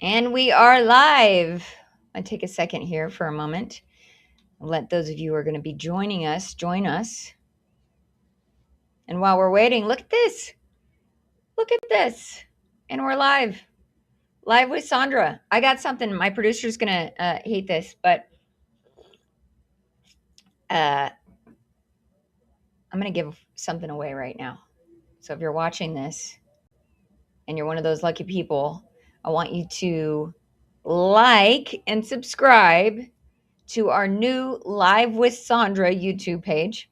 And we are live. I'll take a second here for a moment. I'll let those of you who are going to be joining us join us. And while we're waiting, look at this. Look at this. And we're live. Live with Sondra. I got something. My producer's going to hate this, but I'm going to give something away right now. So if you're watching this and you're one of those lucky people, I want you to like and subscribe to our new Live with Sondra YouTube page.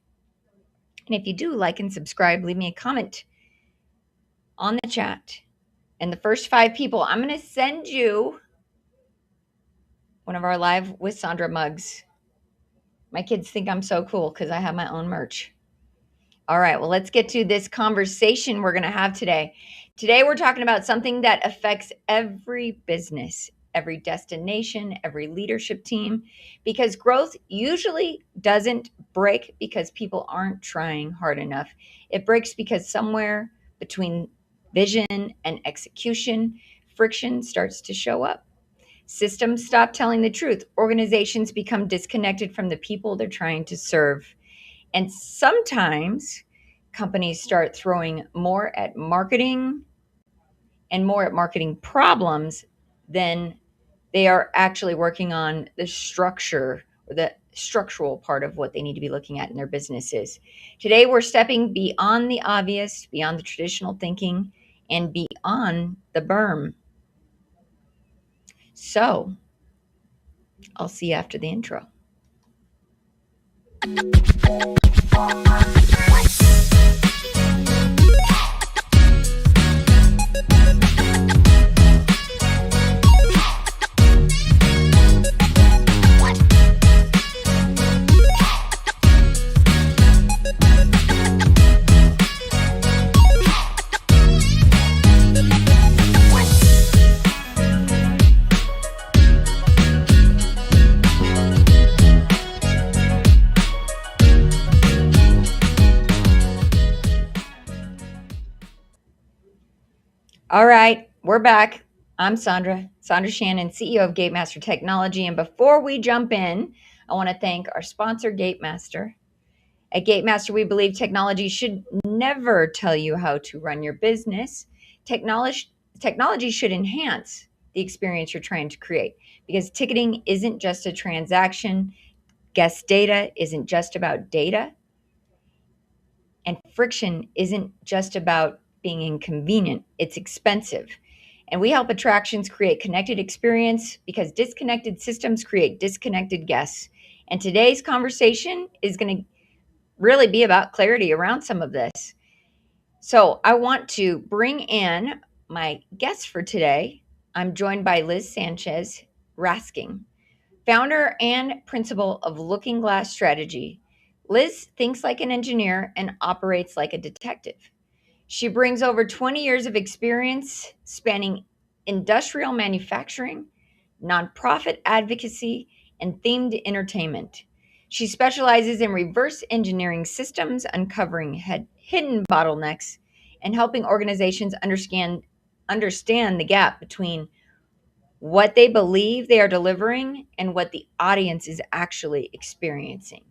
And if you do like and subscribe, leave me a comment on the chat. And the first 5 people, I'm going to send you one of our Live with Sondra mugs. My kids think I'm so cool because I have my own merch. All right, well, let's get to this conversation we're going to have today. Today, we're talking about something that affects every business, every destination, every leadership team, because growth usually doesn't break because people aren't trying hard enough. It breaks because somewhere between vision and execution, friction starts to show up. Systems stop telling the truth. Organizations become disconnected from the people they're trying to serve. And sometimes companies start throwing more at marketing and more at marketing problems than they are actually working on the structure or the structural part of what they need to be looking at in their businesses. Today, we're stepping beyond the obvious, beyond the traditional thinking, and beyond the berm. So, I'll see you after the intro. All right, we're back. I'm Sondra Shannon, CEO of Gatemaster Technology. And before we jump in, I want to thank our sponsor, Gatemaster. At Gatemaster, we believe technology should never tell you how to run your business. Technology should enhance the experience you're trying to create, because ticketing isn't just a transaction. Guest data isn't just about data. And friction isn't just about being inconvenient, it's expensive. And we help attractions create connected experience because disconnected systems create disconnected guests. And today's conversation is going to really be about clarity around some of this. So I want to bring in my guest for today. I'm joined by Liz Sánchez Rasking, founder and principal of Looking Glass Strategy. Liz thinks like an engineer and operates like a detective. She brings over 20 years of experience spanning industrial manufacturing, nonprofit advocacy, and themed entertainment. She specializes in reverse engineering systems, uncovering hidden bottlenecks, and helping organizations understand the gap between what they believe they are delivering and what the audience is actually experiencing.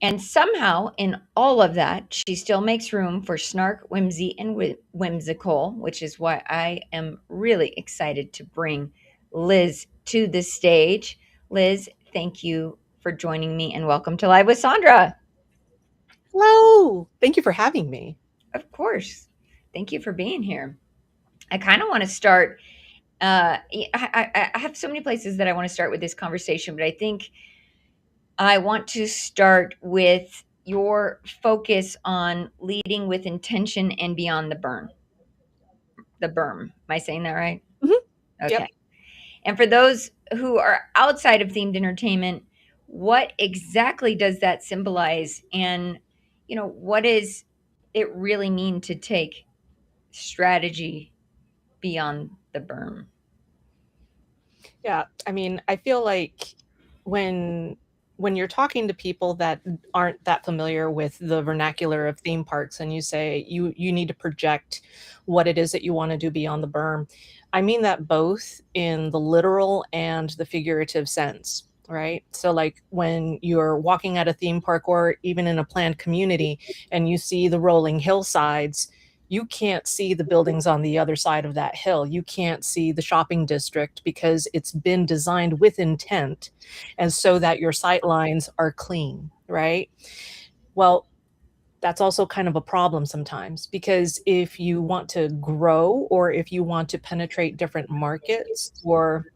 And somehow, in all of that, she still makes room for snark, whimsy, and whimsical, which is why I am really excited to bring Liz to the stage. Liz, thank you for joining me and welcome to Live with Sondra. Hello. Thank you for having me. Of course. Thank you for being here. I kind of want to start. I have so many places that I want to start with this conversation, but I think I want to start with your focus on leading with intention and beyond the berm. The berm. Am I saying that right? Mm-hmm. Okay. Yep. And for those who are outside of themed entertainment, what exactly does that symbolize? And, what does it really mean to take strategy beyond the berm? Yeah. I mean, I feel like when when you're talking to people that aren't that familiar with the vernacular of theme parks and you say you need to project what it is that you want to do beyond the berm, I mean that both in the literal and the figurative sense, right? So like when you're walking at a theme park or even in a planned community and you see the rolling hillsides, you can't see the buildings on the other side of that hill. You can't see the shopping district because it's been designed with intent and so that your sight lines are clean, right? Well, that's also kind of a problem sometimes because if you want to grow or if you want to penetrate different markets or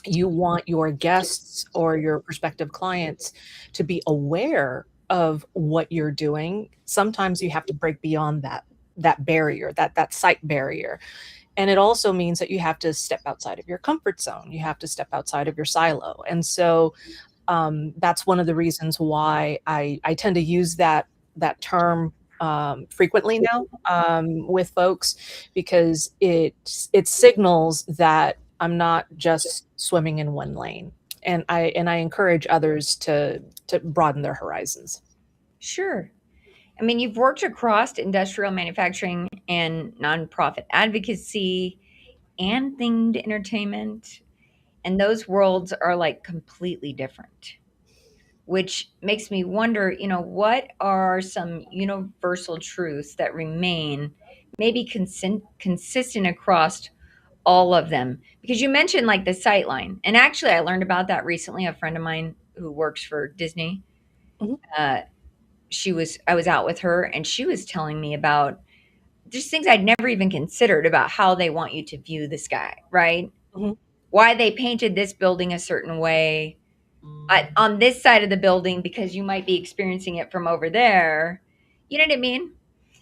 you want your guests or your prospective clients to be aware of what you're doing, sometimes you have to break beyond that barrier, that sight barrier. And it also means that you have to step outside of your comfort zone. You have to step outside of your silo. And so that's one of the reasons why I tend to use that term frequently now with folks because it signals that I'm not just swimming in one lane, and I encourage others to broaden their horizons. Sure. I mean, you've worked across industrial manufacturing and nonprofit advocacy and themed entertainment, and those worlds are like completely different, which makes me wonder, what are some universal truths that remain maybe consistent across all of them? Because you mentioned like the sight line, and actually, I learned about that recently. A friend of mine who works for Disney, Mhm, uh, I was out with her, and she was telling me about just things I'd never even considered about how they want you to view the sky, right? mhm. Why they painted this building a certain way on this side of the building because you might be experiencing it from over there. You know what I mean?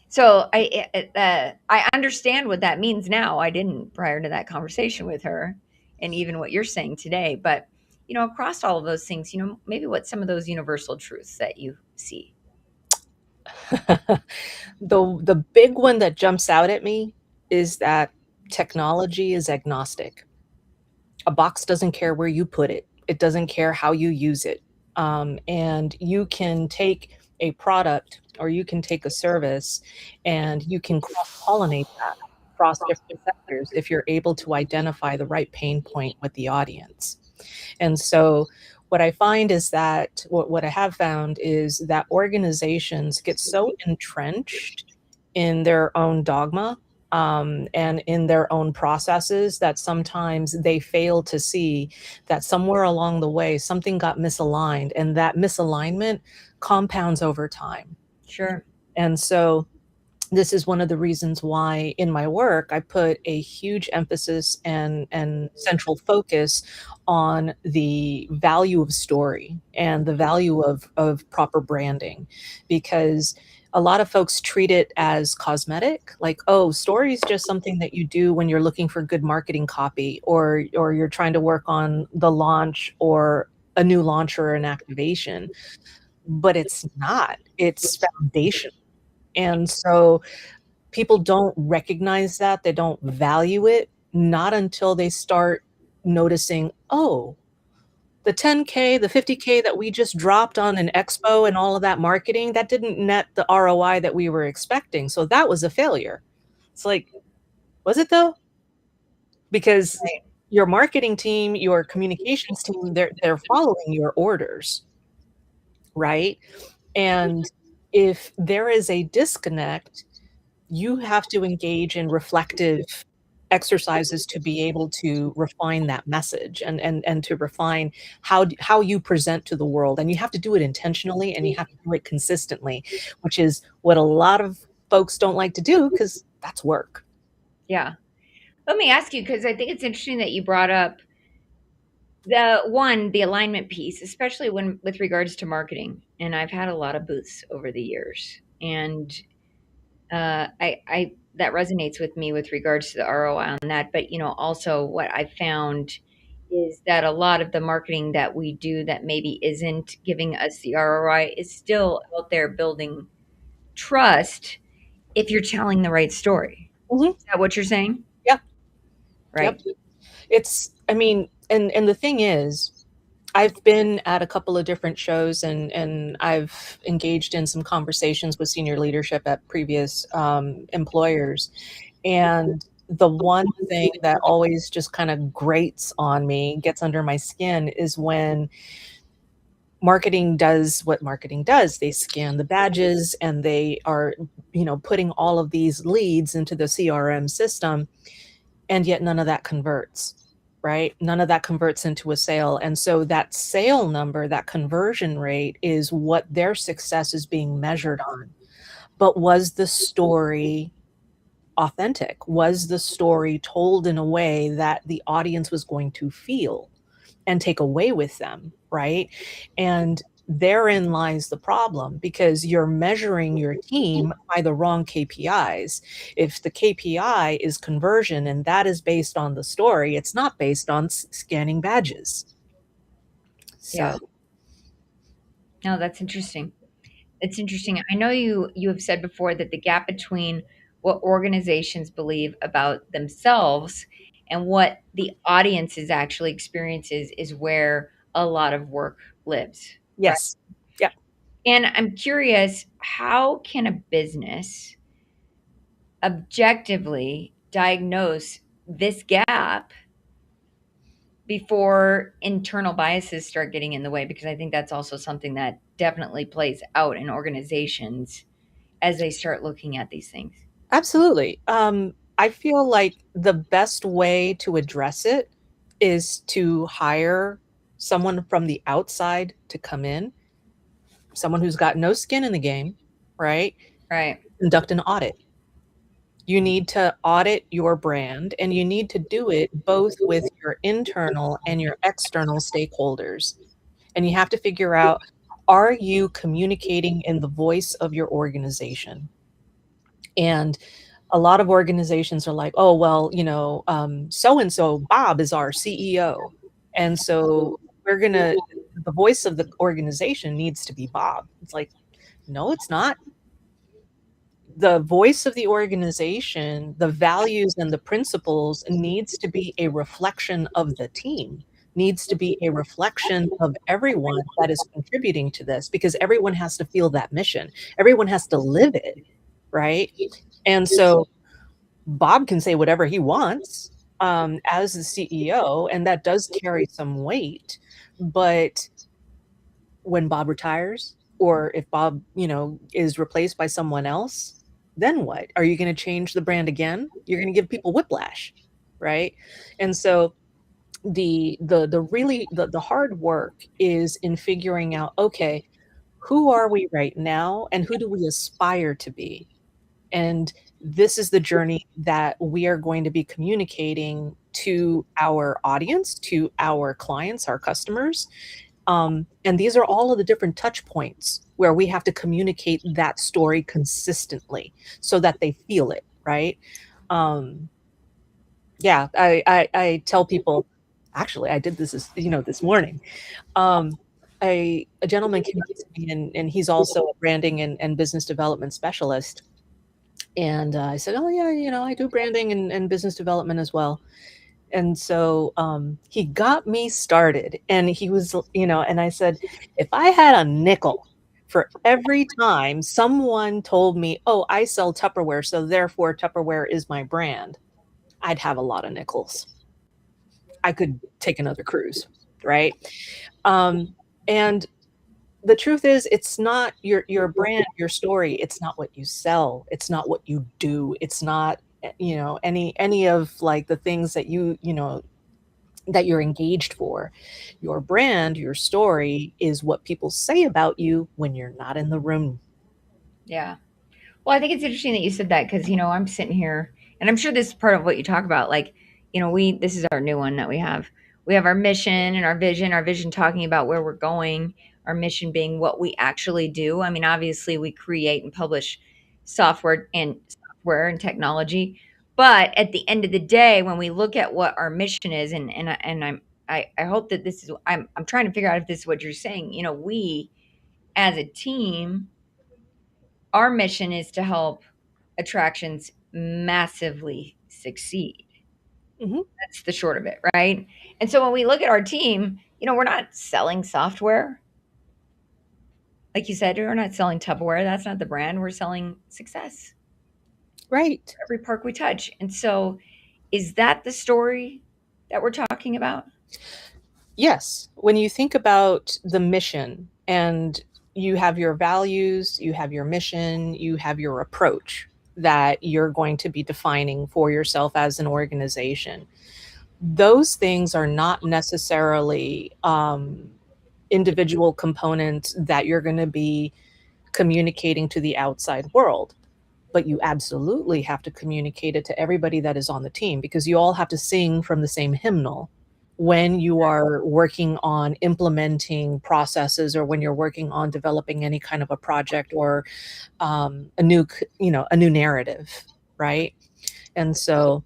So I understand what that means now. I didn't prior to that conversation with her, and even what you're saying today. But across all of those things, maybe what some of those universal truths that you see. The big one that jumps out at me is that technology is agnostic. A box doesn't care where you put it. It doesn't care how you use it. And you can take a product or you can take a service and you can cross-pollinate that across different sectors if you're able to identify the right pain point with the audience. And so what I find is that what I have found is that organizations get so entrenched in their own dogma and in their own processes that sometimes they fail to see that somewhere along the way something got misaligned and that misalignment compounds over time. Sure. And so this is one of the reasons why in my work I put a huge emphasis and central focus on the value of story and the value of proper branding, because a lot of folks treat it as cosmetic, like, oh, story is just something that you do when you're looking for good marketing copy or you're trying to work on the launch or a new launch or an activation, but it's not. It's foundation. And so people don't recognize that, they don't value it, not until they start noticing, "Oh, the 10K, the 50K that we just dropped on an expo and all of that marketing, that didn't net the ROI that we were expecting, so that was a failure." It's like, "Was it though?" Because Right. your marketing team, your communications team, they're following your orders, right? And if there is a disconnect, you have to engage in reflective exercises to be able to refine that message and to refine how you present to the world, and you have to do it intentionally and you have to do it consistently, which is what a lot of folks don't like to do because that's work. Yeah. Let me ask you, because I think it's interesting that you brought up the alignment piece, especially when with regards to marketing. And I've had a lot of booths over the years, and I that resonates with me with regards to the ROI on that. But also what I found is that a lot of the marketing that we do that maybe isn't giving us the ROI is still out there building trust if you're telling the right story. Mhm. Is that what you're saying? Yeah. Yep. Right. It's I mean, and the thing is, I've been at a couple of different shows, and I've engaged in some conversations with senior leadership at previous employers. And the one thing that always just kind of grates on me, gets under my skin, is when marketing does what marketing does. They scan the badges and they are, putting all of these leads into the CRM system, and yet none of that converts, right? None of that converts into a sale. And so that sale number, that conversion rate, is what their success is being measured on. But was the story authentic? Was the story told in a way that the audience was going to feel and take away with them, right? And therein lies the problem, because you're measuring your team by the wrong KPIs. If the KPI is conversion and that is based on the story, it's not based on scanning badges. Yeah. So, No, that's interesting. It's interesting. I know you have said before that the gap between what organizations believe about themselves and what the audiences actually experiences is where a lot of work lives, right? yes. Yeah. And I'm curious, how can a business objectively diagnose this gap before internal biases start getting in the way? Because I think that's also something that definitely plays out in organizations as they start looking at these things. Absolutely. I feel like the best way to address it is to hire someone from the outside to come in, someone who's got no skin in the game, right? Right. Conduct an audit. You need to audit your brand, and you need to do it both with your internal and your external stakeholders. And you have to figure out, are you communicating in the voice of your organization? And a lot of organizations are like, oh, well, so and so Bob is our CEO. And so the voice of the organization needs to be Bob. It's like, no, it's not. The voice of the organization, the values and the principles, needs to be a reflection of the team, needs to be a reflection of everyone that is contributing to this, because everyone has to feel that mission. Everyone has to live it, right? And so Bob can say whatever he wants as the CEO, and that does carry some weight. But when Bob retires, or if Bob, is replaced by someone else, then what? Are you going to change the brand again? You're going to give people whiplash, right? And so the hard work is in figuring out, okay, who are we right now and who do we aspire to be? And this is the journey that we are going to be communicating to our audience, to our clients, our customers. And these are all of the different touch points where we have to communicate that story consistently so that they feel it, right? Um, yeah, I tell people, actually, I did this morning. Um, a gentleman came up to me, and he's also a branding and business development specialist. And I said, oh, yeah, I do branding and business development as well. And so he got me started, and he was, and I said, if I had a nickel for every time someone told me, oh, I sell Tupperware, so therefore Tupperware is my brand, I'd have a lot of nickels. I could take another cruise, right? And the truth is, it's not your brand, your story. It's not what you sell. It's not what you do. It's not, any of like the things that that you're engaged for. Your brand, your story is what people say about you when you're not in the room. Yeah. Well, I think it's interesting that you said that because, I'm sitting here and I'm sure this is part of what you talk about. Like, this is our new one that we have. We have our mission and our vision talking about where we're going, our mission being what we actually do. I mean, obviously, we create and publish software and technology. But at the end of the day, when we look at what our mission is, I hope that this is, I'm trying to figure out if this is what you're saying. We as a team, our mission is to help attractions massively succeed. Mhm. That's the short of it, right? And so when we look at our team, we're not selling software. Like you said, we're not selling Tupperware. That's not the brand. We're selling success. Right. Every park we touch. And so, is that the story that we're talking about? Yes. When you think about the mission and you have your values, you have your mission, you have your approach that you're going to be defining for yourself as an organization. Those things are not necessarily individual components that you're going to be communicating to the outside world, but you absolutely have to communicate it to everybody that is on the team, because you all have to sing from the same hymnal when you are working on implementing processes, or when you're working on developing any kind of a project, or a new narrative, right? And so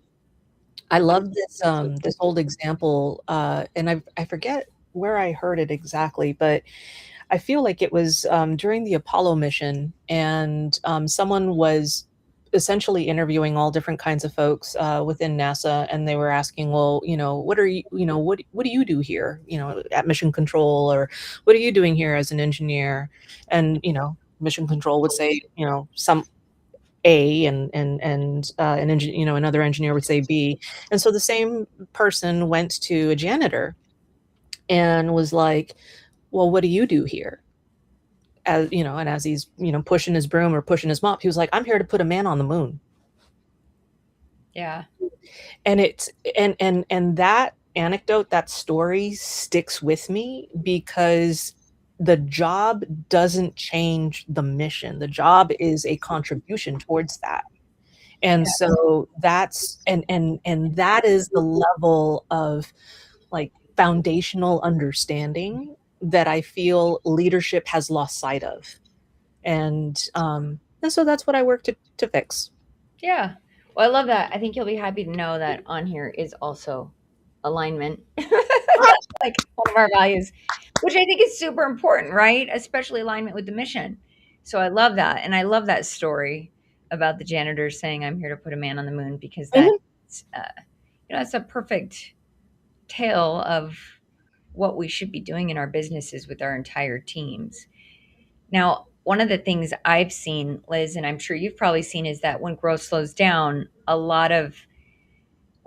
I love this old example, and I forget where I heard it exactly, but I feel like it was during the Apollo mission, and someone was essentially interviewing all different kinds of folks within NASA, and they were asking, well, what are you, what do you do here, at Mission Control, or what are you doing here as an engineer? And Mission Control would say, some A, and another engineer would say B, and so the same person went to a janitor and was like, well, what do you do here? And as he's pushing his broom or pushing his mop, he was like, I'm here to put a man on the moon. Yeah. And it's and that anecdote, that story sticks with me, because the job doesn't change the mission. The job is a contribution towards that. And so that's and that is the level of, like, foundational understanding that I feel leadership has lost sight of. And so that's what I work to fix. Yeah. Well, I love that. I think you'll be happy to know that on here is also alignment. Like one of our values, which I think is super important, right? Especially alignment with the mission. So I love that. And I love that story about the janitor saying, I'm here to put a man on the moon, because Mhm. that's, it's a perfect tale of what we should be doing in our businesses with our entire teams. Now, one of the things I've seen, Liz, and I'm sure you've probably seen, is that when growth slows down, a lot of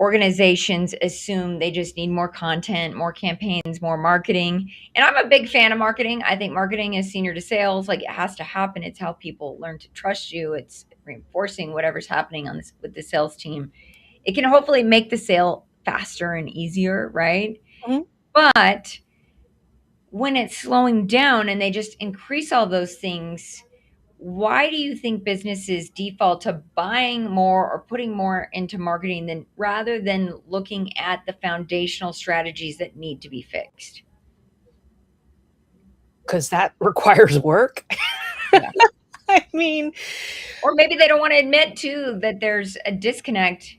organizations assume they just need more content, more campaigns, more marketing. And I'm a big fan of marketing. I think marketing is senior to sales. Like, it has to happen. It's how people learn to trust you. It's reinforcing whatever's happening on this with the sales team. It can hopefully make the sale faster and easier, right? Mhm. But when it's slowing down and they just increase all those things, why do you think businesses default to buying more or putting more into marketing than rather than looking at the foundational strategies that need to be fixed? 'Cause that requires work. Yeah. I mean, Or maybe they don't want to admit too that there's a disconnect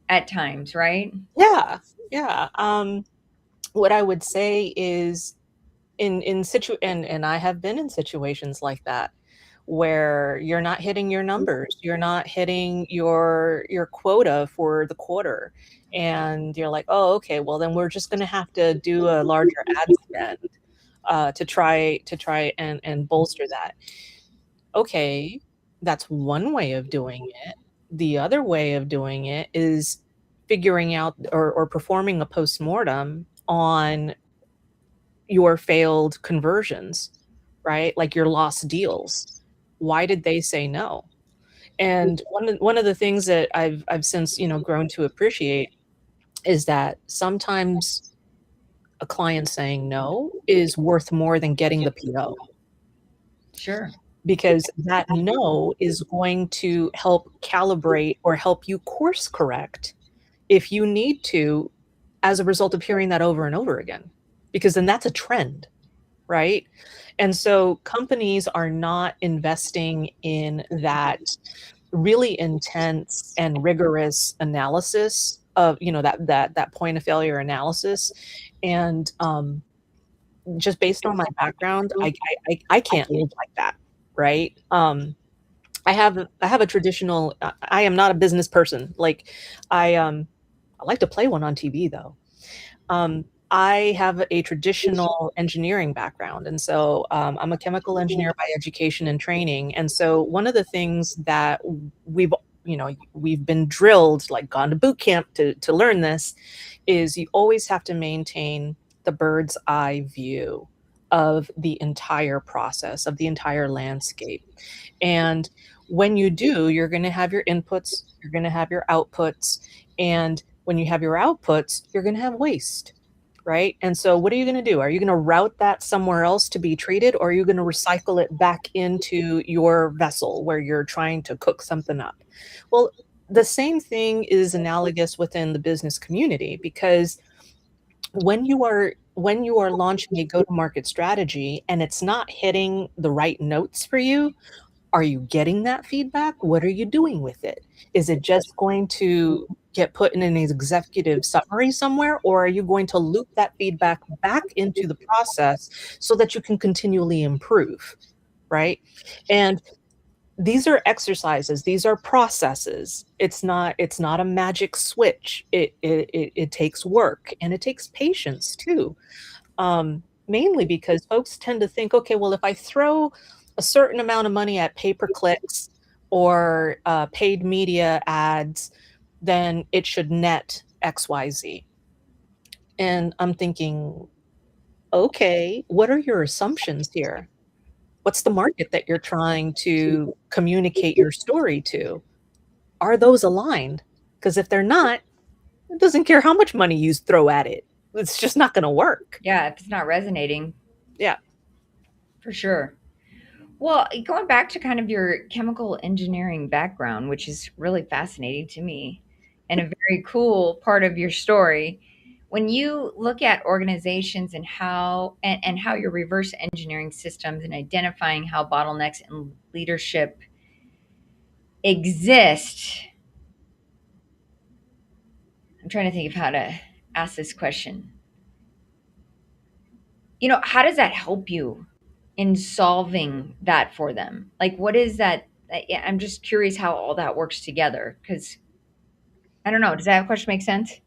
at times, right? yeah, yeah. What I would say is, and I have been in situations like that, where you're not hitting your numbers, you're not hitting your quota for the quarter, and you're like, "Oh, okay, well, then we're just gonna have to do a larger ad spend, to try and bolster that." Okay, that's one way of doing it. The other way of doing it is figuring out, or performing a postmortem on your failed conversions, right? Like your lost deals. Why did they say no? And one of the things that I've since, grown to appreciate is that sometimes a client saying no is worth more than getting the PO, Sure. because that no is going to help calibrate or help you course correct if you need to, as a result of hearing that over and over again, because then that's a trend, right? And so companies are not investing in that really intense and rigorous analysis of, that point of failure analysis. And just based on my background, I can't live like that, right? I have a traditional. I am not a business person. Like, I like to play one on TV though. I have a traditional engineering background, and so I'm a chemical engineer by education and training. And so one of the things that we've we've been drilled, like gone to boot camp to learn this, is you always have to maintain the bird's eye view of the entire process, of the entire landscape. And when you do, you're going to have your inputs, you're going to have your outputs, and when you have your outputs, you're going to have waste, right? And so what are you going to do? Are you going to route that somewhere else to be treated, or are you going to recycle it back into your vessel where you're trying to cook something up? Well, the same thing is analogous within the business community, because when you are launching a go-to-market strategy and it's not hitting the right notes for you, are you getting that feedback? What are you doing with it? Is it just going to get put in an executive summary somewhere, or are you going to loop that feedback back into the process so that you can continually improve, right? And these are exercises, these are processes. It's not a magic switch. It takes work, and it takes patience too. Mainly because folks tend to think, okay, well, if I throw a certain amount of money at pay-per-clicks or paid media ads, then it should net XYZ. And I'm thinking, okay, what are your assumptions here? What's the market that you're trying to communicate your story to? Are those aligned? Because if they're not, it doesn't care how much money you throw at it. It's just not going to work. Yeah, if it's not resonating, Yeah. for sure. Well, going back to kind of your chemical engineering background, which is really fascinating to me and a very cool part of your story, when you look at organizations and how you're reverse engineering systems and identifying how bottlenecks in leadership exist, I'm trying to think of how to ask this question. How does that help you in solving that for them? Like, what is that? Yeah, I'm just curious how all that works together because I don't know. Does that question make sense?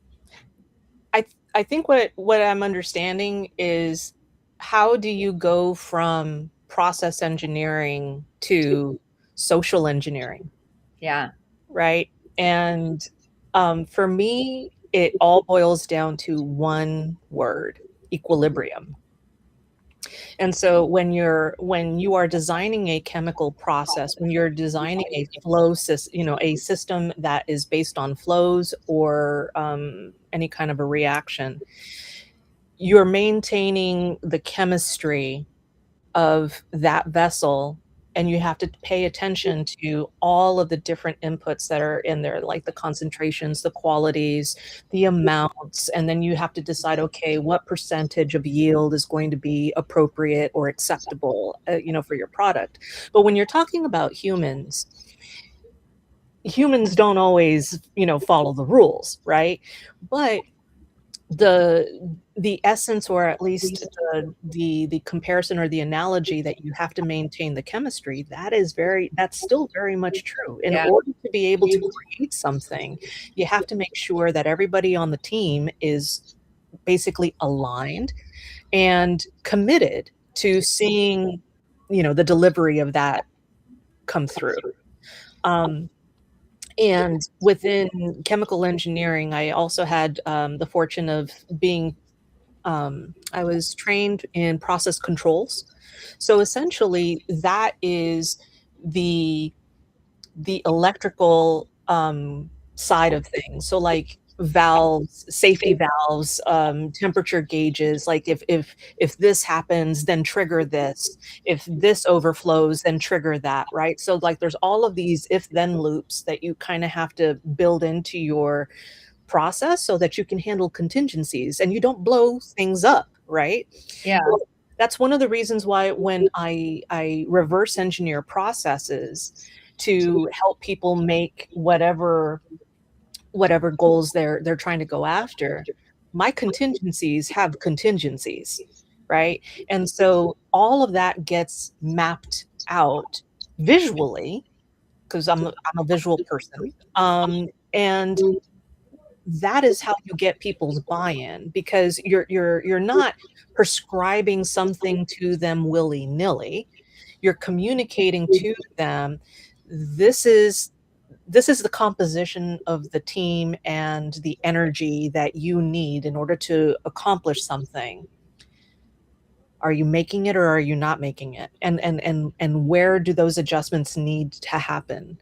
I think what I'm understanding is, how do you go from process engineering to social engineering, Yeah. right? And for me, it all boils down to one word: equilibrium. And so when you are designing a chemical process, when you're designing a flow system, a system that is based on flows or any kind of a reaction, you're maintaining the chemistry of that vessel, and you have to pay attention to all of the different inputs that are in there, like the concentrations, the qualities, the amounts, and then you have to decide, okay, what percentage of yield is going to be appropriate or acceptable, for your product. But when you're talking about humans don't always, follow the rules, right? But the essence, or at least the comparison or the analogy, that you have to maintain the chemistry, that's still very much true. In Yeah. order to be able to create something, you have to make sure that everybody on the team is basically aligned and committed to seeing, the delivery of that come through. And within chemical engineering, I also had the fortune of being I was trained in process controls. So essentially, that is the the electrical side of things. So like valves, safety valves, temperature gauges. Like if this happens, then trigger this. If this overflows, then trigger that. Right. So like there's all of these if then loops that you kind of have to build into your process so that you can handle contingencies and you don't blow things up, right? Yeah. Well, that's one of the reasons why when I reverse engineer processes to help people make whatever goals they're trying to go after, my contingencies have contingencies, right? And so all of that gets mapped out visually, because I'm a visual person, and that is how you get people's buy-in, because you're not prescribing something to them willy-nilly. You're communicating to them, this is this is the composition of the team and the energy that you need in order to accomplish something. Are you making it or are you not making it? And where do those adjustments need to happen?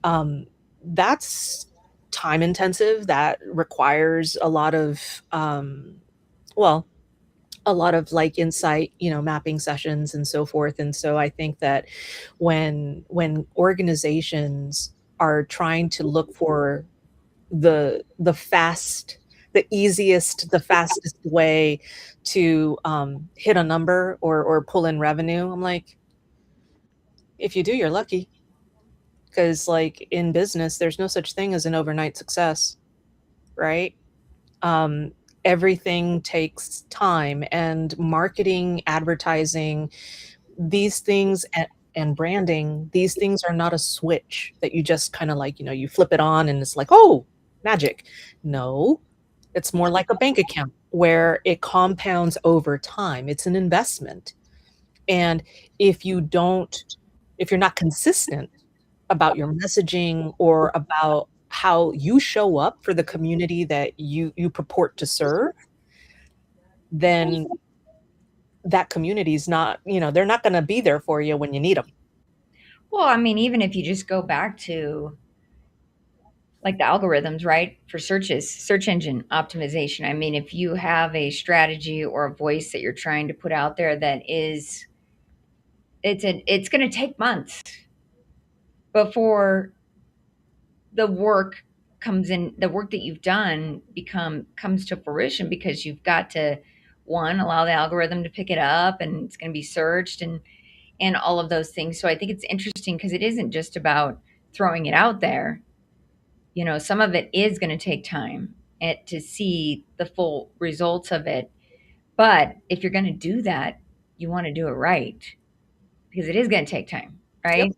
Um, that's time intensive. That requires a lot of well, a lot of like insight, mapping sessions and so forth. And so I think that when organizations are trying to look for the the fastest way to hit a number or pull in revenue, I'm like, if you do, you're lucky. Because like in business, there's no such thing as an overnight success, right? Um, Everything takes time, and marketing, advertising, these things, and branding, these things are not a switch that you just kind of like, you flip it on and it's like, oh, magic. No, it's more like a bank account where it compounds over time. It's an investment. And if you don't, if you're not consistent about your messaging or about how you show up for the community that you purport to serve, then that community is not, they're not going to be there for you when you need them. Well, I mean, even if you just go back to like the algorithms, right? For searches, search engine optimization. I mean, if you have a strategy or a voice that you're trying to put out there that is it's going to take months before the work comes in, the work that you've done comes to fruition, because you've got to, one, allow the algorithm to pick it up, and it's going to be searched, and all of those things. So I think it's interesting because it isn't just about throwing it out there. Some of it is going to take time to see the full results of it. But if you're going to do that, you want to do it right, because it is going to take time, Yep. right?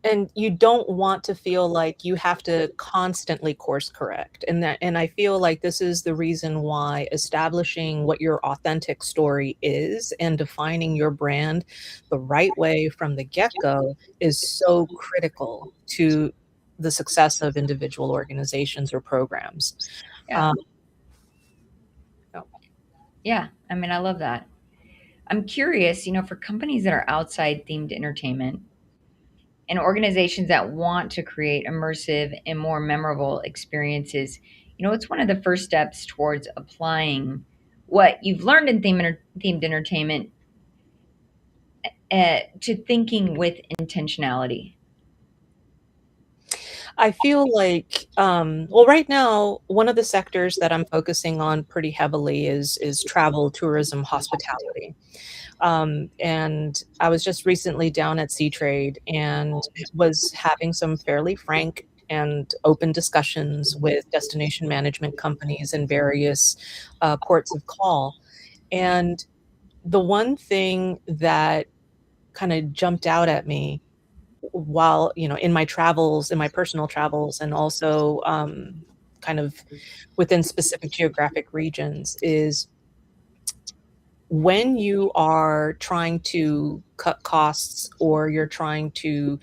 And you don't want to feel like you have to constantly course correct. And I feel like this is the reason why establishing what your authentic story is and defining your brand the right way from the get-go is so critical to the success of individual organizations or programs. Yeah. Um, no. Yeah. I mean, I love that. I'm curious, for companies that are outside themed entertainment and organizations that want to create immersive and more memorable experiences, it's one of the first steps towards applying what you've learned in themed entertainment to thinking with intentionality. I feel like, well, right now, one of the sectors that I'm focusing on pretty heavily is travel, tourism, hospitality. And I was just recently down at Sea Trade and was having some fairly frank and open discussions with destination management companies and various ports of call. And the one thing that kind of jumped out at me while, in my travels, in my personal travels, and also kind of within specific geographic regions, is when you are trying to cut costs or you're trying to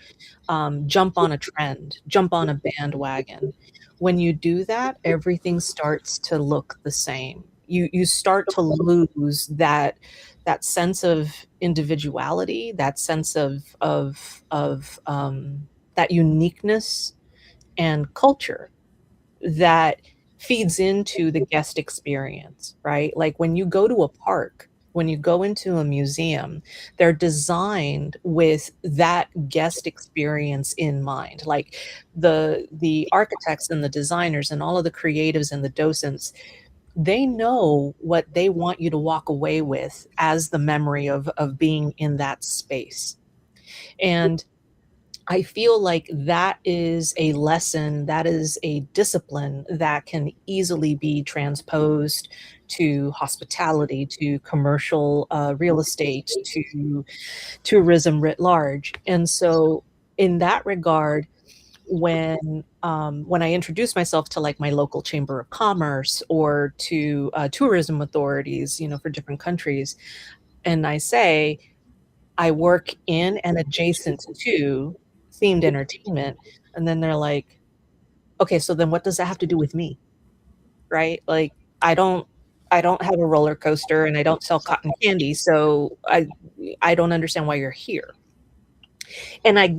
jump on a trend, jump on a bandwagon, when you do that, everything starts to look the same. You start to lose that sense of individuality, that sense of that uniqueness and culture that feeds into the guest experience, right? Like when you go to a park, when you go into a museum, they're designed with that guest experience in mind. Like the architects and the designers and all of the creatives and the docents, they know what they want you to walk away with as the memory of being in that space. And I feel like that is a lesson, that is a discipline that can easily be transposed to hospitality, to commercial real estate, to tourism writ large. And so, in that regard, when I introduce myself to like my local chamber of commerce or to tourism authorities, for different countries, and I say I work in and adjacent to themed entertainment, and then they're like, okay, so then what does that have to do with me? Right? Like, I don't I don't have a roller coaster and I don't sell cotton candy, so I don't understand why you're here. And I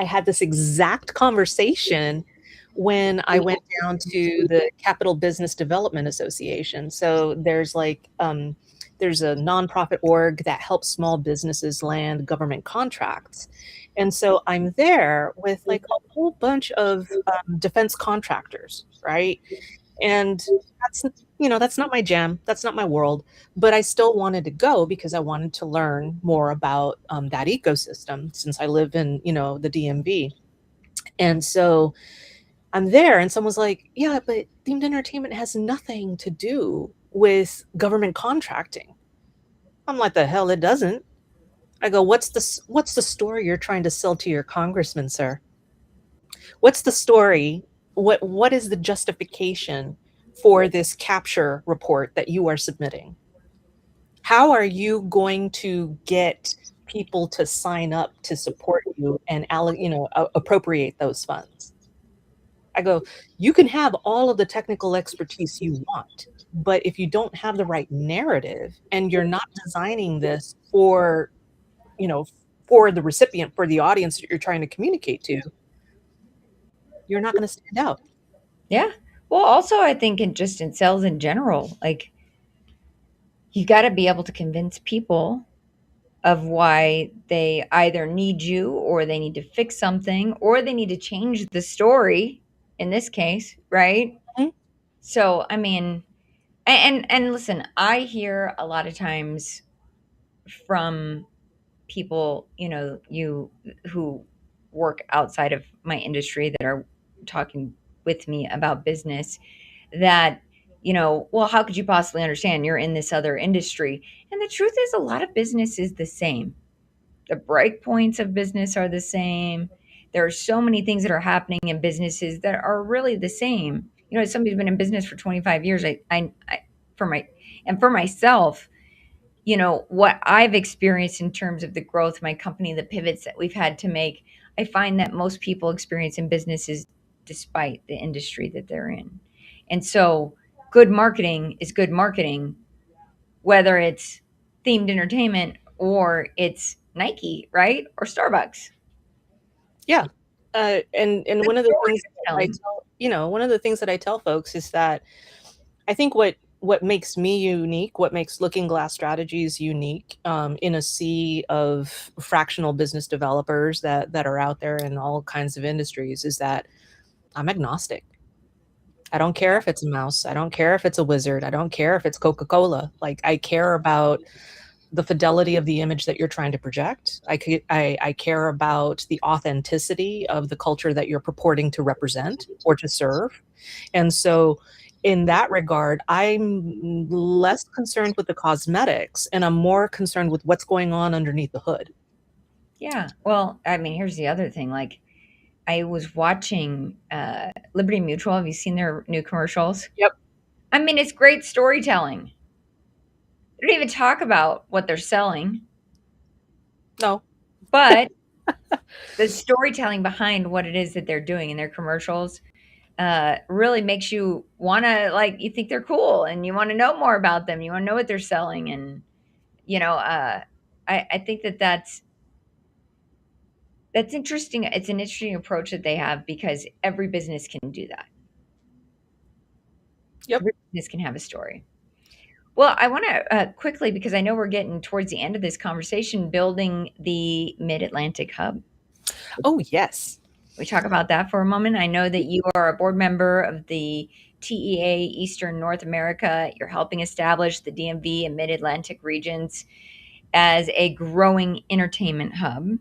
had this exact conversation when I went down to the Capital Business Development Association. So there's a nonprofit org that helps small businesses land government contracts. And so I'm there with like a whole bunch of defense contractors, right? And that's that's not my jam, that's not my world, but I still wanted to go because I wanted to learn more about that ecosystem since I live in the DMV. And so I'm there, and someone's like, "Yeah, but themed entertainment has nothing to do with government contracting." I'm like, "The hell it doesn't." I go, what's the story you're trying to sell to your congressman, sir? What's the story? What is the justification for this capture report that you are submitting? How are you going to get people to sign up to support you and appropriate those funds? I go, you can have all of the technical expertise you want, but if you don't have the right narrative and you're not designing this you know, for the recipient, for the audience that you're trying to communicate to, you're not going to stand out. Yeah. Well, also, I think in sales in general, like you got to be able to convince people of why they either need you or they need to fix something or they need to change the story in this case, right? Mhm. So, I mean, and listen, I hear a lot of times from people, you who work outside of my industry that are talking with me about business that, well, how could you possibly understand? You're in this other industry. And the truth is, a lot of business is the same. The break points of business are the same. There are so many things that are happening in businesses that are really the same. As somebody who's been in business for 25 years, I for my and for myself, what I've experienced in terms of the growth of my company, the pivots that we've had to make, I find that most people experience in businesses despite the industry that they're in. And so, good marketing is good marketing, whether it's themed entertainment or it's Nike, right? Or Starbucks. Yeah. And Good one of the story things that I telling. tell one of the things that I tell folks is that I think what makes me unique, what makes Looking Glass Strategies unique, in a sea of fractional business developers that are out there in all kinds of industries, is that I'm agnostic. I don't care if it's a mouse. I don't care if it's a wizard. I don't care if it's Coca-Cola. Like, I care about the fidelity of the image that you're trying to project. I care about the authenticity of the culture that you're purporting to represent or to serve. And so in that regard, I'm less concerned with the cosmetics and I'm more concerned with what's going on underneath the hood. Yeah. Well, I mean, here's the other thing. Like, I was watching Liberty Mutual. Have you seen their new commercials? Yep. I mean, it's great storytelling. They don't even talk about what they're selling, No. but the storytelling behind what it is that they're doing in their commercials really makes you want to, like, you think they're cool and you want to know more about them. You want to know what they're selling. And, I think that that's interesting. It's an interesting approach that they have because every business can do that. Yep. Every business can have a story. Well, I want to quickly, because I know we're getting towards the end of this conversation, building the Mid Atlantic Hub. Oh, yes. We talk about that for a moment. I know that you are a board member of the TEA Eastern North America. You're helping establish the DMV and Mid Atlantic regions as a growing entertainment hub.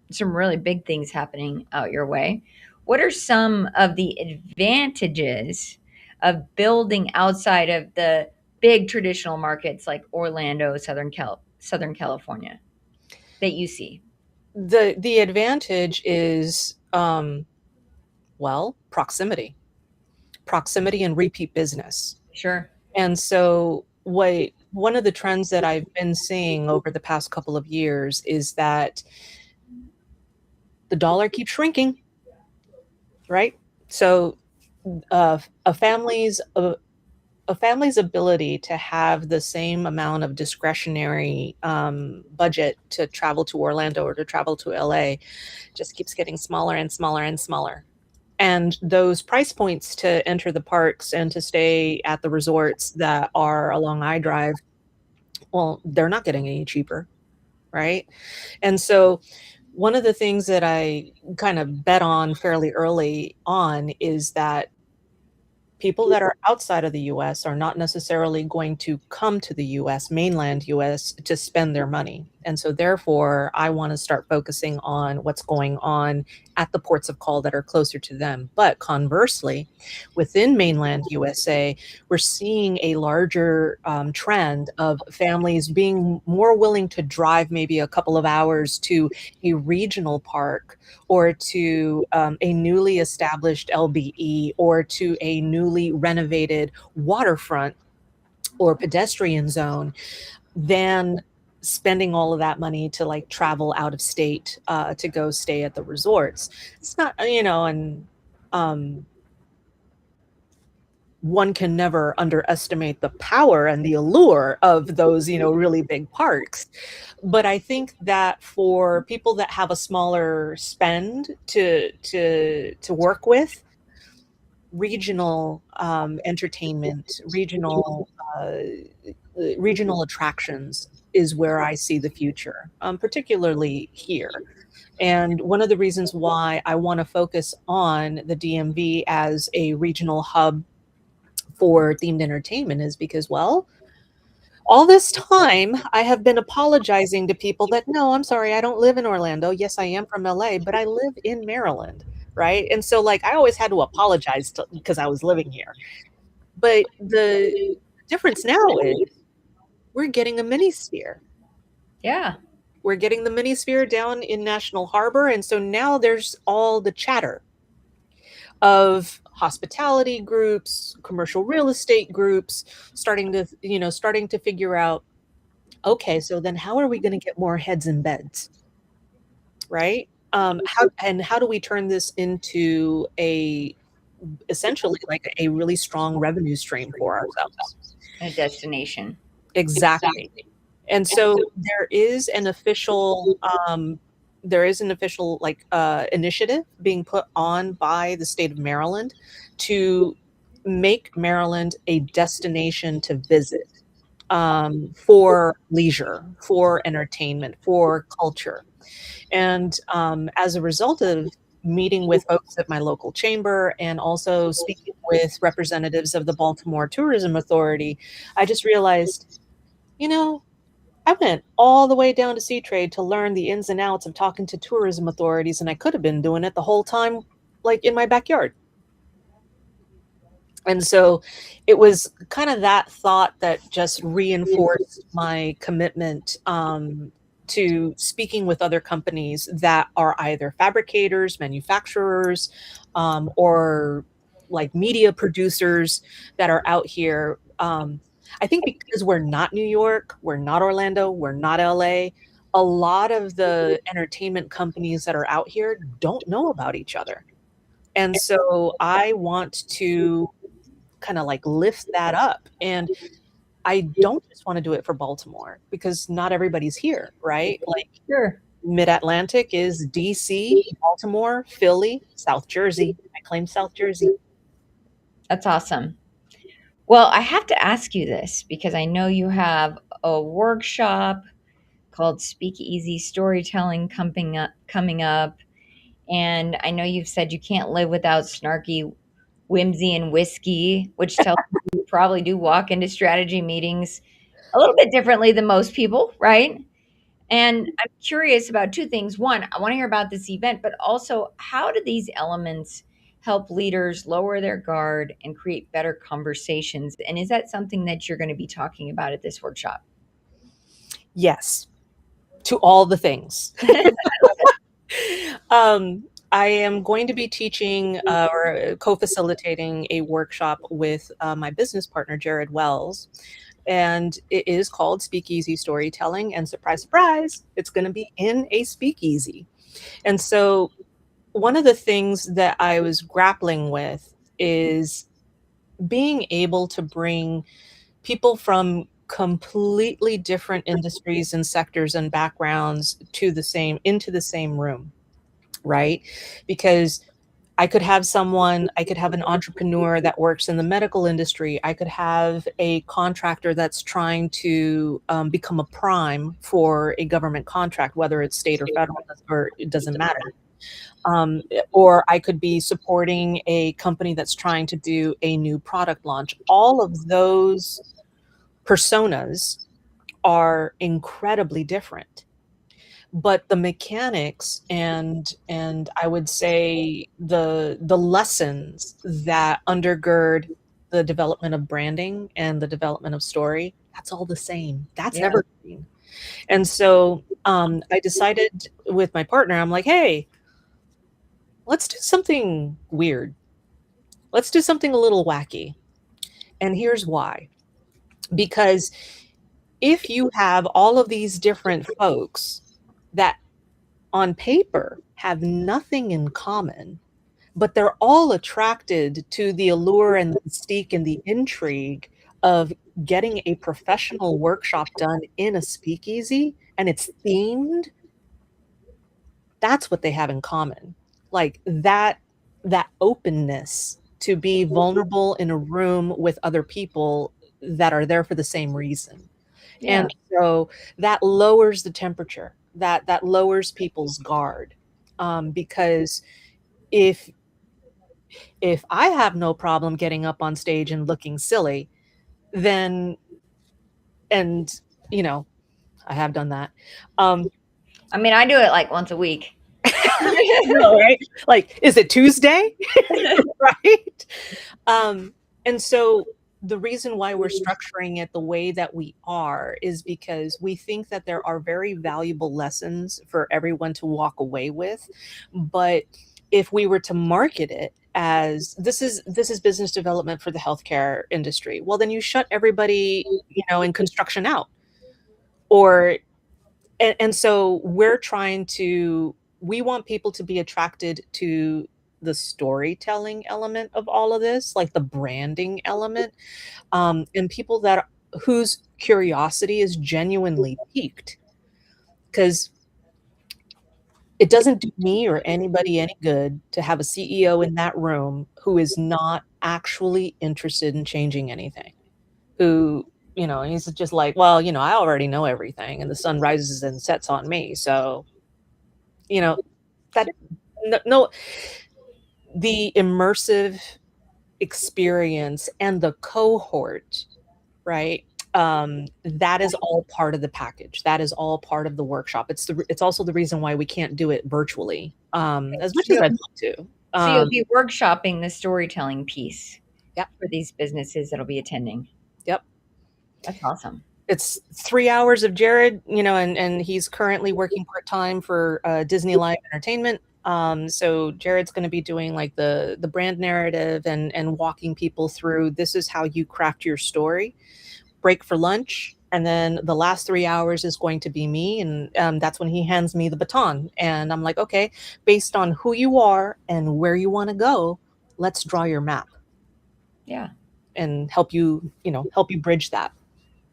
Some really big things happening out your way. What are some of the advantages of building outside of the big traditional markets like Orlando, Southern California that you see? The advantage is Well, proximity and repeat business. Sure. And so one of the trends that I've been seeing over the past couple of years is that the dollar keeps shrinking, right? So uh, a family's a, a family's ability to have the same amount of discretionary budget to travel to Orlando or to travel to LA just keeps getting smaller and smaller and smaller. And those price points to enter the parks and to stay at the resorts that are along I-Drive, well, they're not getting any cheaper, right? And so one of the things that I kind of bet on fairly early on is that people that are outside of the US are not necessarily going to come to the US, mainland US, to spend their money. And so therefore, I want to start focusing on what's going on at the ports of call that are closer to them. But conversely, within mainland USA, we're seeing a larger trend of families being more willing to drive maybe a couple of hours to a regional park or to a newly established LBE or to a newly renovated waterfront or pedestrian zone than spending all of that money to like travel out of state to go stay at the resorts. It's not, and one can never underestimate the power and the allure of those, really big parks. But I think that for people that have a smaller spend to work with, regional entertainment, regional attractions is where I see the future, particularly here. And one of the reasons why I want to focus on the DMV as a regional hub for themed entertainment is because, well, all this time I have been apologizing to people that, no, I'm sorry, I don't live in Orlando. Yes, I am from LA, but I live in Maryland, right? And so like I always had to apologize because I was living here. But the difference now is we're getting a mini sphere. Yeah. We're getting the mini sphere down in National Harbor. And so now there's all the chatter of hospitality groups, commercial real estate groups starting to figure out, okay, so then how are we going to get more heads in beds, right? How do we turn this into essentially like a really strong revenue stream for ourselves? A destination. Exactly. And so there is an official like initiative being put on by the state of Maryland to make Maryland a destination to visit for leisure, for entertainment, for culture. And as a result of meeting with folks at my local chamber and also speaking with representatives of the Baltimore Tourism Authority, I just realized, I went all the way down to Seatrade to learn the ins and outs of talking to tourism authorities, and I could have been doing it the whole time, like in my backyard. And so it was kind of that thought that just reinforced my commitment to speaking with other companies that are either fabricators, manufacturers, or like media producers that are out here. I think because we're not New York, we're not Orlando, we're not LA, a lot of the entertainment companies that are out here don't know about each other. And so I want to kind of like lift that up. And I don't just want to do it for Baltimore because not everybody's here, right? Like Sure. Mid-Atlantic is DC, Baltimore, Philly, South Jersey. I claim South Jersey. That's awesome. Well, I have to ask you this because I know you have a workshop called Speakeasy Storytelling coming up. And I know you've said you can't live without snarky whimsy and whiskey, which tells me you probably do walk into strategy meetings a little bit differently than most people, right? And I'm curious about two things. One, I want to hear about this event, but also how do these elements help leaders lower their guard and create better conversations? And is that something that you're going to be talking about at this workshop? Yes, to all the things. I am going to be teaching or co-facilitating a workshop with my business partner, Jared Wells. And it is called Speakeasy Storytelling. And surprise, surprise, it's going to be in a speakeasy. And so one of the things that I was grappling with is being able to bring people from completely different industries and sectors and backgrounds into the same room, right? Because I could have an entrepreneur that works in the medical industry. I could have a contractor that's trying to become a prime for a government contract, whether it's state or federal, or it doesn't matter. Or I could be supporting a company that's trying to do a new product launch. All of those personas are incredibly different, but the mechanics and I would say the lessons that undergird the development of branding and the development of story, that's all the same. That's Yeah. evergreen. And so I decided with my partner, I'm like, hey, let's do something weird. Let's do something a little wacky. And here's why. Because if you have all of these different folks that on paper have nothing in common, but they're all attracted to the allure and the mystique and the intrigue of getting a professional workshop done in a speakeasy and it's themed, that's what they have in common. Like that openness to be vulnerable in a room with other people that are there for the same reason. Yeah. And so that lowers the temperature, that lowers people's guard. Because if I have no problem getting up on stage and looking silly, then and you know, I have done that. I mean, I do it like once a week. No, right? Like, is it Tuesday? Right? And so the reason why we're structuring it the way that we are is because we think that there are very valuable lessons for everyone to walk away with. But if we were to market it as this is business development for the healthcare industry, well, then you shut everybody, in construction out. Or and so we want people to be attracted to the storytelling element of all of this, like the branding element, and people whose curiosity is genuinely piqued, because it doesn't do me or anybody any good to have a CEO in that room who is not actually interested in changing anything, who, he's just like, well, I already know everything and the sun rises and sets on me. So, that no, the immersive experience and the cohort, right? That is all part of the package. That is all part of the workshop. It's also the reason why we can't do it virtually, as much as I'd love to. So you'll be workshopping the storytelling piece. Yep. For these businesses that'll be attending. Yep. That's awesome. It's 3 hours of Jared, and he's currently working part-time for Disney Live Entertainment. So Jared's going to be doing like the brand narrative and walking people through, this is how you craft your story. Break for lunch, and then the last 3 hours is going to be me, and that's when he hands me the baton, and I'm like, okay, based on who you are and where you want to go, let's draw your map. Yeah. And help you bridge that.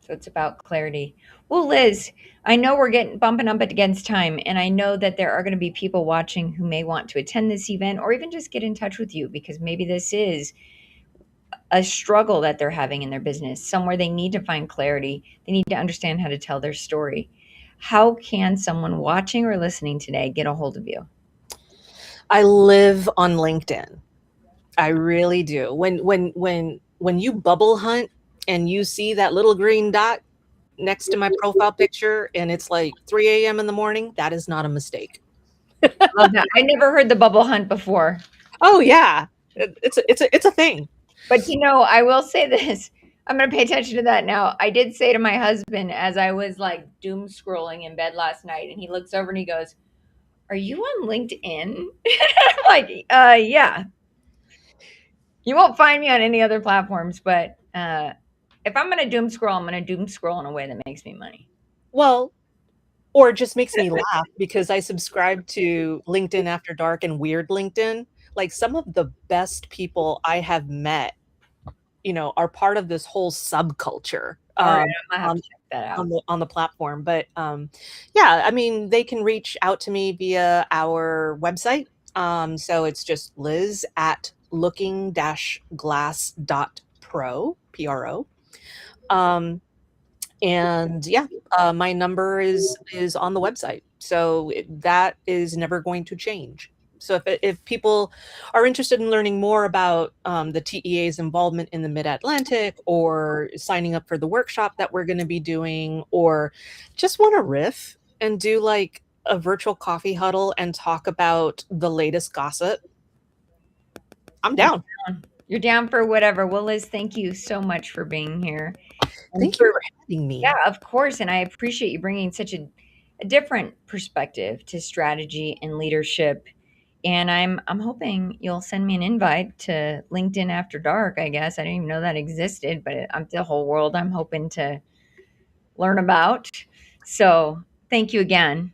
So it's about clarity. Well, Liz, I know we're bumping up against time, and I know that there are going to be people watching who may want to attend this event or even just get in touch with you, because maybe this is a struggle that they're having in their business, somewhere they need to find clarity. They need to understand how to tell their story. How can someone watching or listening today get a hold of you? I live on LinkedIn. I really do. When you bubble hunt and you see that little green dot next to my profile picture and it's like 3 a.m. in the morning, that is not a mistake. Love that. I never heard the bubble hunt before. Oh yeah, it's a thing. But I will say this. I'm going to pay attention to that now. I did say to my husband as I was like doom scrolling in bed last night, and he looks over and he goes, Are you on LinkedIn? Like, yeah. You won't find me on any other platforms, but if I'm going to doom scroll, I'm going to doom scroll in a way that makes me money. Well, or it just makes me laugh because I subscribe to LinkedIn After Dark and Weird LinkedIn. Like some of the best people I have met, are part of this whole subculture All right, I'm going to have on to check that out. on the platform. But yeah, I mean, they can reach out to me via our website. So it's just Liz at looking-glass.pro, Pro. And yeah, my number is on the website, so that is never going to change. So if people are interested in learning more about the TEA's involvement in the Mid-Atlantic, or signing up for the workshop that we're going to be doing, or just want to riff and do like a virtual coffee huddle and talk about the latest gossip, I'm down. You're down for whatever. Well, Liz, thank you so much for being here. And Thank you for having me. yeah, of course. And I appreciate you bringing such a different perspective to strategy and leadership. And I'm hoping you'll send me an invite to LinkedIn After Dark, I guess. I didn't even know that existed, but I'm the whole world I'm hoping to learn about. So thank you again.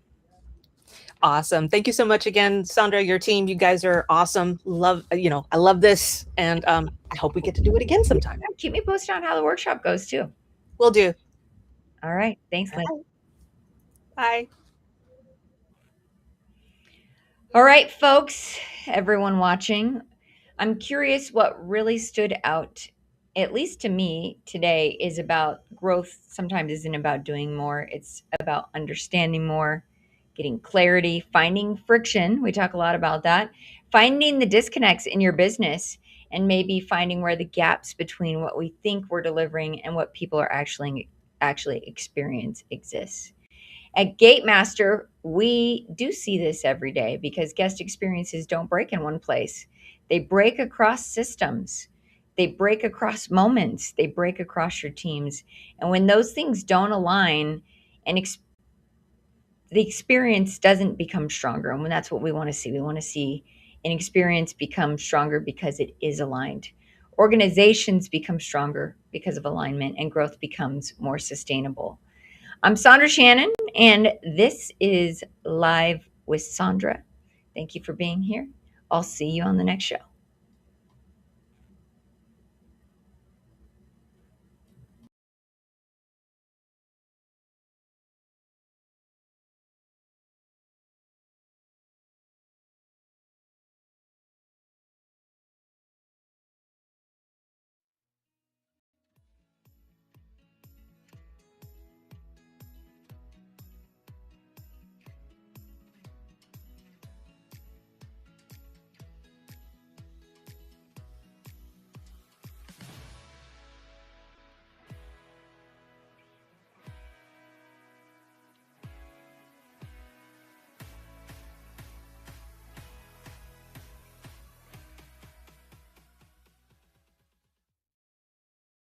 Awesome. Thank you so much again, Sondra, your team. You guys are awesome. I love this. And I hope we get to do it again sometime. Keep me posted on how the workshop goes too. Will do. All right. Thanks, Liz. Bye. All right, folks, everyone watching, I'm curious what really stood out, at least to me today, is about growth. Sometimes isn't about doing more, it's about understanding more, getting clarity, finding friction. We talk a lot about that, finding the disconnects in your business, and maybe finding where the gaps between what we think we're delivering and what people are actually experience exists. At Gatemaster, we do see this every day because guest experiences don't break in one place. They break across systems, they break across moments, they break across your teams. And when those things don't align, and the experience doesn't become stronger. And when that's what we want to see, we want to see an experience become stronger because it is aligned. Organizations become stronger because of alignment, and growth becomes more sustainable. I'm Sondra Shannon, and this is Live with Sondra. Thank you for being here. I'll see you on the next show.